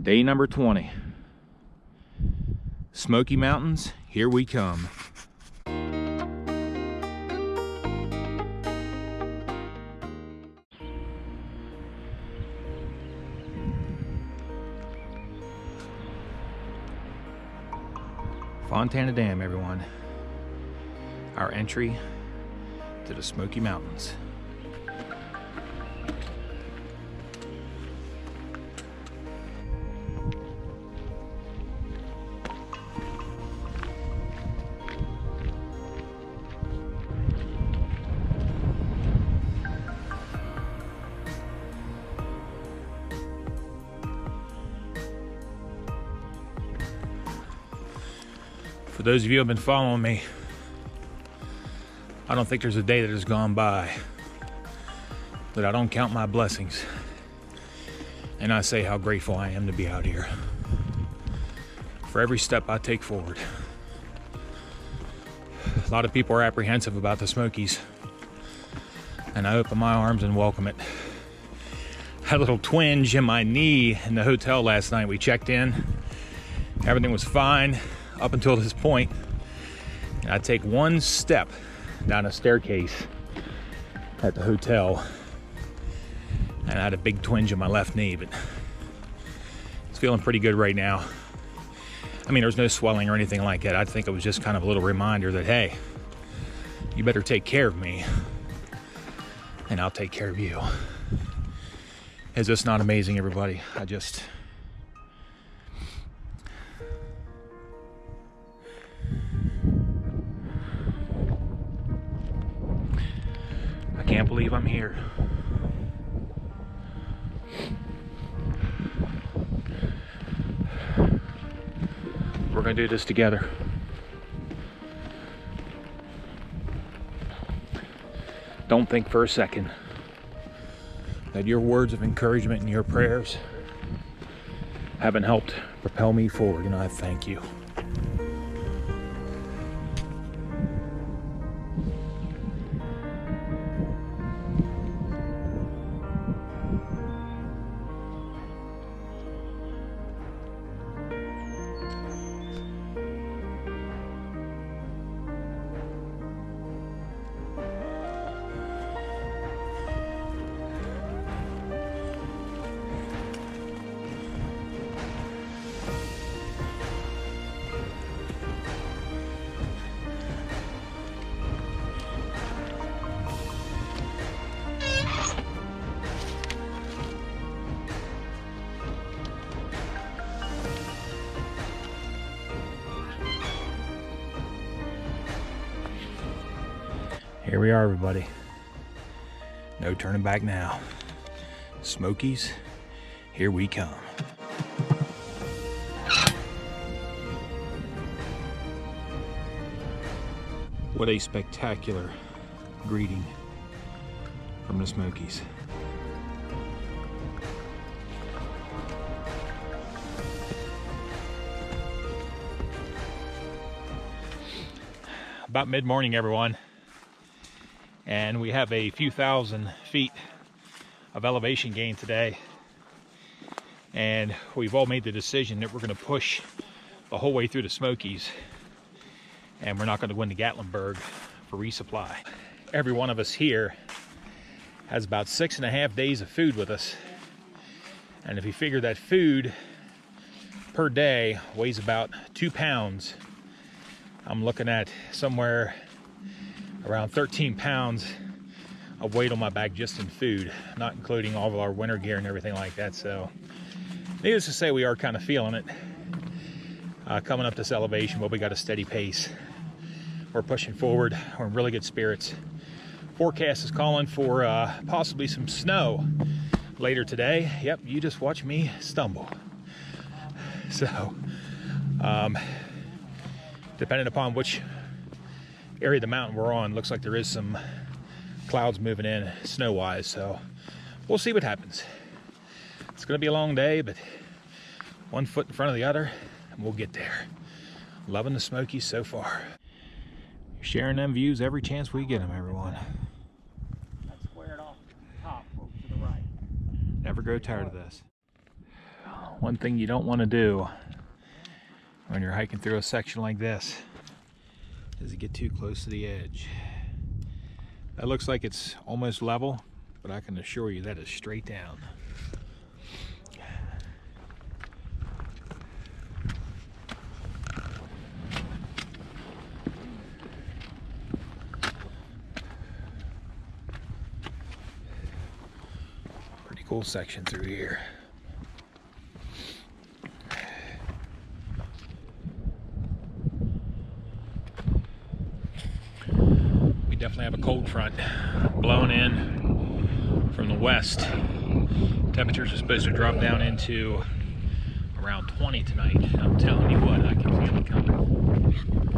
Day number 20. Smoky Mountains, here we come. Fontana Dam, everyone. Our entry to the Smoky Mountains. For those of you who have been following me, I don't think there's a day that has gone by that I don't count my blessings and I say how grateful I am to be out here for every step I take forward. A lot of people are apprehensive about the Smokies, and I open my arms and welcome it. Had a little twinge in my knee in the hotel last night. We checked in, everything was fine up until this point, and I take one step down a staircase at the hotel and I had a big twinge in my left knee, but it's feeling pretty good right now. I mean, there's no swelling or anything like that. I think it was just kind of a little reminder that, hey, you better take care of me and I'll take care of you. Is this not amazing, everybody? I can't believe I'm here. We're gonna do this together. Don't think for a second that your words of encouragement and your prayers haven't helped propel me forward, and I thank you. Here we are, everybody. No turning back now. Smokies, here we come. What a spectacular greeting from the Smokies. About mid-morning, everyone. And we have a few thousand feet of elevation gain today. And we've all made the decision that we're going to push the whole way through the Smokies. And we're not going to go into Gatlinburg for resupply. Every one of us here has about 6.5 days of food with us. And if you figure that food per day weighs about 2 pounds, I'm looking at somewhere around 13 pounds of weight on my back just in food, not including all of our winter gear and everything like that. So needless to say, we are kind of feeling it coming up this elevation, but we got a steady pace. We're pushing forward. We're in really good spirits. Forecast is calling for possibly some snow later today. Yep, you just watch me stumble. So depending upon which area of the mountain we're on, looks like there is some clouds moving in snow wise, so we'll see what happens. It's gonna be a long day, but one foot in front of the other and we'll get there. Loving the Smokies so far. Sharing them views every chance we get them, everyone. Squared off the top to the right. Never grow tired of this. one thing you don't want to do when you're hiking through a section like this is to get too close to the edge. That looks like it's almost level, but I can assure you that is straight down. Pretty cool section through here. Definitely have a cold front blowing in from the west. Temperatures are supposed to drop down into around 20 tonight. I'm telling you what, I can feel it coming.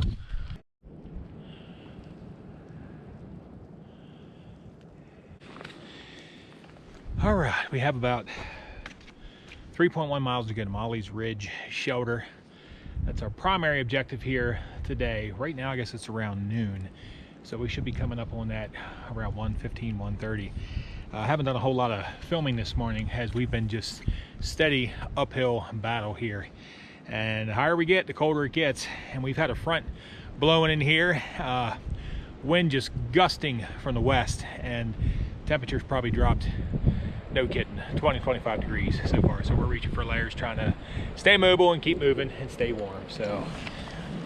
All right, we have about 3.1 miles to go to Molly's Ridge Shelter. That's our primary objective here today. Right now, I guess it's around noon. So we should be coming up on that around 1:15, 1:30. I haven't done a whole lot of filming this morning as we've been just steady uphill battle here. And the higher we get, the colder it gets. And we've had a front blowing in here, wind just gusting from the west, and temperatures probably dropped, no kidding, 20, 25 degrees so far. So we're reaching for layers, trying to stay mobile and keep moving and stay warm. So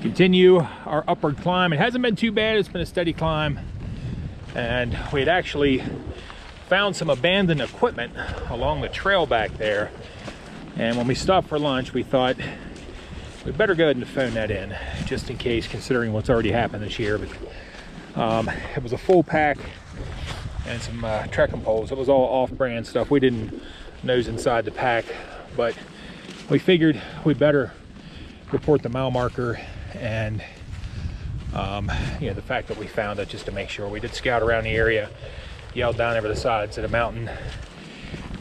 continue our upward climb. It hasn't been too bad, it's been a steady climb. And we had actually found some abandoned equipment along the trail back there. And when we stopped for lunch, we thought we'd better go ahead and phone that in, just in case, considering what's already happened this year. But it was a full pack and some trekking poles. It was all off-brand stuff. We didn't nose inside the pack, but we figured we better report the mile marker and you know, the fact that we found it, just to make sure. We did scout around the area, yelled down over the sides of the mountain,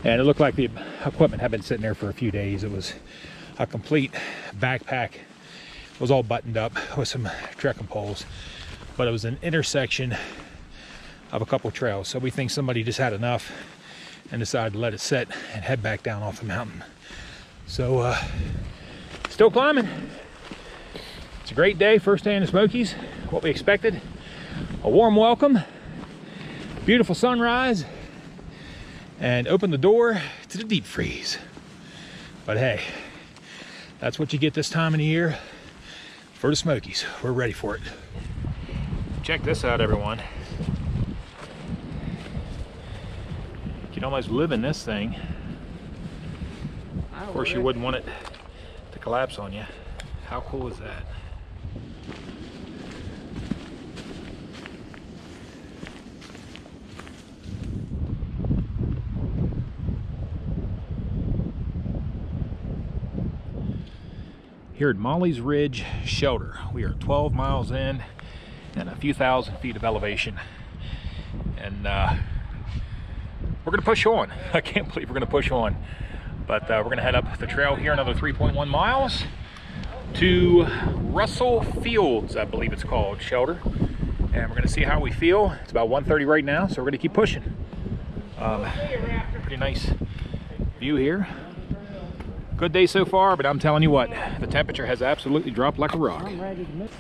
and it looked like the equipment had been sitting there for a few days. It was a complete backpack. It was all buttoned up with some trekking poles, but it was an intersection of a couple trails. So we think somebody just had enough and decided to let it sit and head back down off the mountain. So still climbing. It's a great day, first day in the Smokies, what we expected. A warm welcome, beautiful sunrise, and open the door to the deep freeze. But hey, that's what you get this time of the year for the Smokies. We're ready for it. Check this out, everyone. You can almost live in this thing. Of course, you wouldn't want it to collapse on you. How cool is that? Here at Molly's Ridge Shelter, we are 12 miles in and a few thousand feet of elevation, and we're gonna push on. I can't believe we're gonna push on, but we're gonna head up the trail here another 3.1 miles to Russell Fields, I believe it's called, shelter, and we're gonna see how we feel. It's about 1:30 right now, so we're gonna keep pushing. Pretty nice view here. Good day so far, but I'm telling you what, the temperature has absolutely dropped like a rock. I'm ready to move.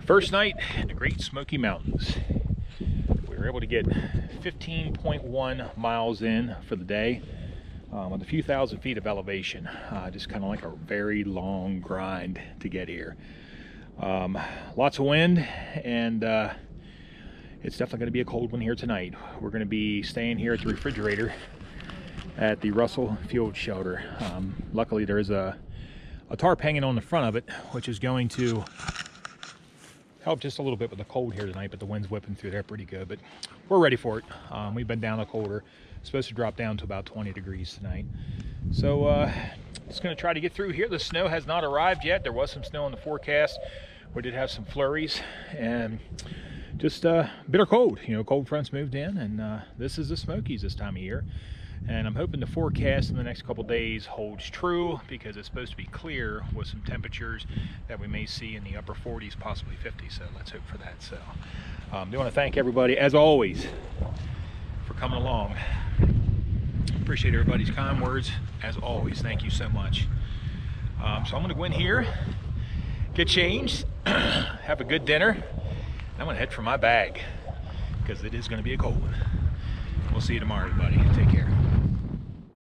First night in the Great Smoky Mountains. We were able to get 15.1 miles in for the day with a few thousand feet of elevation. Just kind of like a very long grind to get here. Lots of wind, and it's definitely going to be a cold one here tonight. We're going to be staying here at the refrigerator at the Russell Field Shelter. Luckily there is a tarp hanging on the front of it, which is going to helped just a little bit with the cold here tonight, but the wind's whipping through there pretty good. But we're ready for it. We've been down a colder. It's supposed to drop down to about 20 degrees tonight. So just going to try to get through here. The snow has not arrived yet. There was some snow in the forecast. We did have some flurries, and just bitter cold. You know, cold fronts moved in, and this is the Smokies this time of year. And I'm hoping the forecast in the next couple days holds true, because it's supposed to be clear with some temperatures that we may see in the upper 40s, possibly 50s. So let's hope for that. So I do want to thank everybody, as always, for coming along. Appreciate everybody's kind words, as always. Thank you so much. So I'm going to go in here, get changed, have a good dinner, and I'm going to head for my bag, because it is going to be a cold one. We'll see you tomorrow, everybody. Take care.